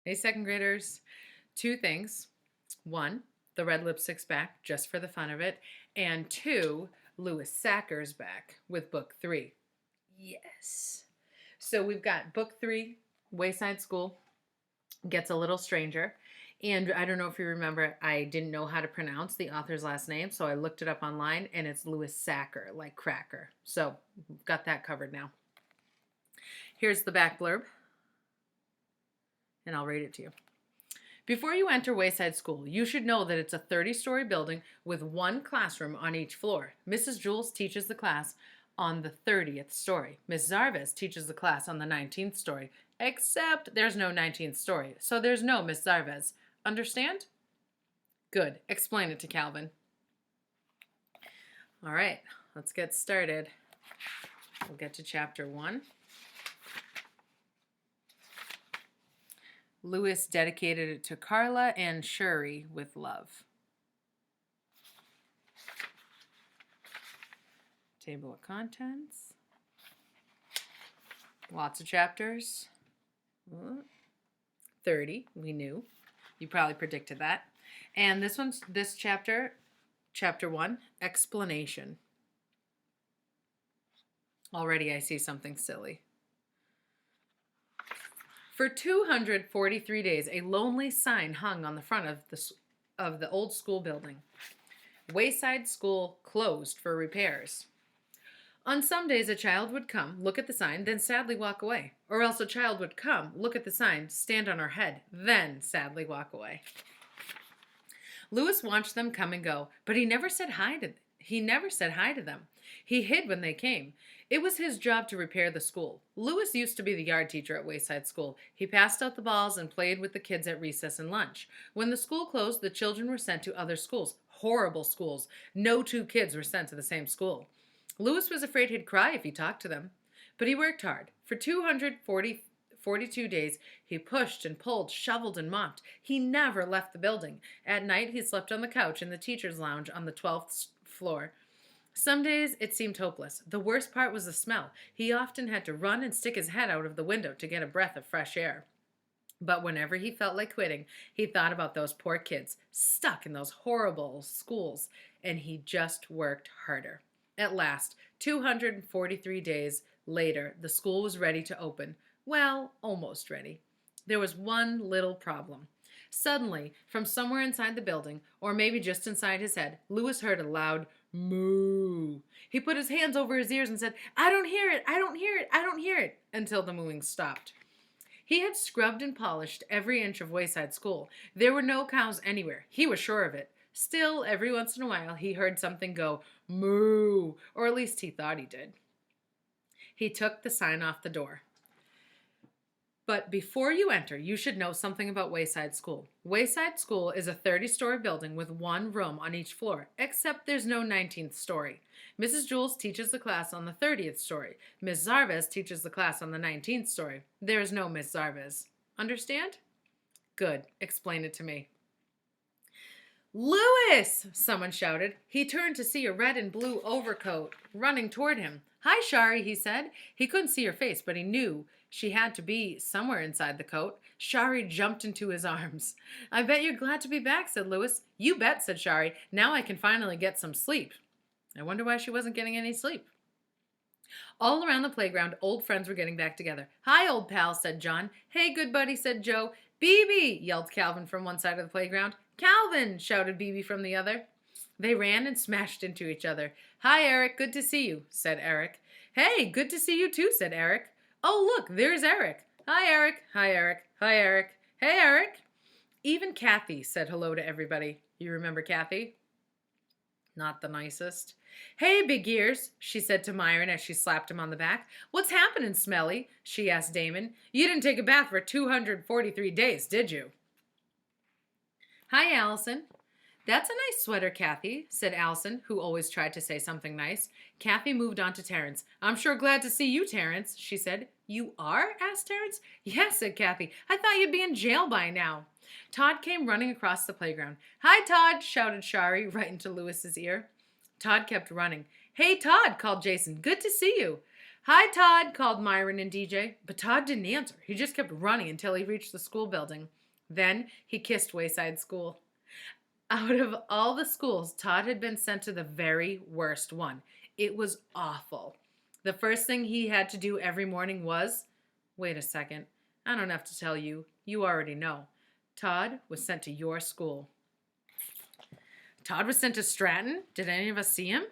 Hey, second graders. Two things. One, the red lipstick's back just for the fun of it. And two, Lewis Sacker's back with book 3. Yes. So we've got book 3, Wayside School, Gets a Little Stranger. And I don't know if you remember, I didn't know how to pronounce the author's last name, so I looked it up online, and it's Lewis Sacker, like cracker. So we've got that covered now. Here's the back blurb, and I'll read it to you. Before you enter Wayside School, you should know that it's a 30-story building with one classroom on each floor. Mrs. Jules teaches the class on the 30th story. Miss Zarvez teaches the class on the 19th story, except there's no 19th story, so there's no Miss Zarvez. Understand? Good. Explain it to Calvin. All right, let's get started. We'll get to chapter 1. Lewis dedicated it to Carla and Shuri with love. Table of contents. Lots of chapters. 30, we knew. You probably predicted that. And this chapter, chapter 1, explanation. Already I see something silly. For 243 days, a lonely sign hung on the front of the old school building. Wayside School closed for repairs. On some days, a child would come, look at the sign, then sadly walk away. Or else a child would come, look at the sign, stand on her head, then sadly walk away. Lewis watched them come and go, but he never said hi to them. He hid when they came. It was his job to repair the school. Lewis used to be the yard teacher at Wayside School. He passed out the balls and played with the kids at recess and lunch. When the school closed, the children were sent to other schools. Horrible schools. No two kids were sent to the same school. Lewis was afraid he'd cry if he talked to them. But he worked hard. For 242 days, he pushed and pulled, shoveled and mopped. He never left the building. At night, he slept on the couch in the teacher's lounge on the 12th floor. Some days it seemed hopeless. The worst part was the smell. He often had to run and stick his head out of the window to get a breath of fresh air. But whenever he felt like quitting, he thought about those poor kids stuck in those horrible schools, and he just worked harder. At last, 243 days later, the school was ready to open. Well, almost ready. There was one little problem. Suddenly, from somewhere inside the building, or maybe just inside his head, Lewis heard a loud moo. He put his hands over his ears and said, "I don't hear it, I don't hear it, I don't hear it," until the mooing stopped. He had scrubbed and polished every inch of Wayside School. There were no cows anywhere. He was sure of it. Still, every once in a while, he heard something go moo, or at least he thought he did. He took the sign off the door. But before you enter, you should know something about Wayside School. Wayside School is a 30-story building with one room on each floor, except there's no 19th story. Mrs. Jules teaches the class on the 30th story. Miss Zarvez teaches the class on the 19th story. There is no Miss Zarvez. Understand? Good. Explain it to me. "Lewis!" someone shouted. He turned to see a red and blue overcoat running toward him. "Hi, Shari," he said. He couldn't see her face, but he knew she had to be somewhere inside the coat. Shari jumped into his arms. "I bet you're glad to be back," said Lewis. "You bet," said Shari. "Now I can finally get some sleep." I wonder why she wasn't getting any sleep. All around the playground, old friends were getting back together. "Hi, old pal," said John. "Hey, good buddy," said Joe. "Bebe!" yelled Calvin from one side of the playground. "Calvin!" shouted Bebe from the other. They ran and smashed into each other. "Hi, Eric. Good to see you," said Eric. "Hey, good to see you too," said Eric. "Oh, look, there's Eric." "Hi, Eric. Hi, Eric. Hi, Eric. Hey, Eric." Even Kathy said hello to everybody. You remember Kathy? Not the nicest. "Hey, big ears," she said to Myron as she slapped him on the back. "What's happening, Smelly?" she asked Damon. "You didn't take a bath for 243 days, did you?" "Hi, Allison." "That's a nice sweater, Kathy," said Allison, who always tried to say something nice. Kathy moved on to Terrence. "I'm sure glad to see you, Terrence," she said. "You are?" asked Terrence. "Yes," said Kathy. "I thought you'd be in jail by now." Todd came running across the playground. "Hi, Todd," shouted Shari right into Lewis's ear. Todd kept running. "Hey, Todd," called Jason. "Good to see you." "Hi, Todd," called Myron and DJ, but Todd didn't answer. He just kept running until he reached the school building. Then he kissed Wayside School. Out of all the schools, Todd had been sent to the very worst one. It was awful. The first thing he had to do every morning was, wait a second, I don't have to tell you. You already know. Todd was sent to your school. Todd was sent to Stratton. Did any of us see him?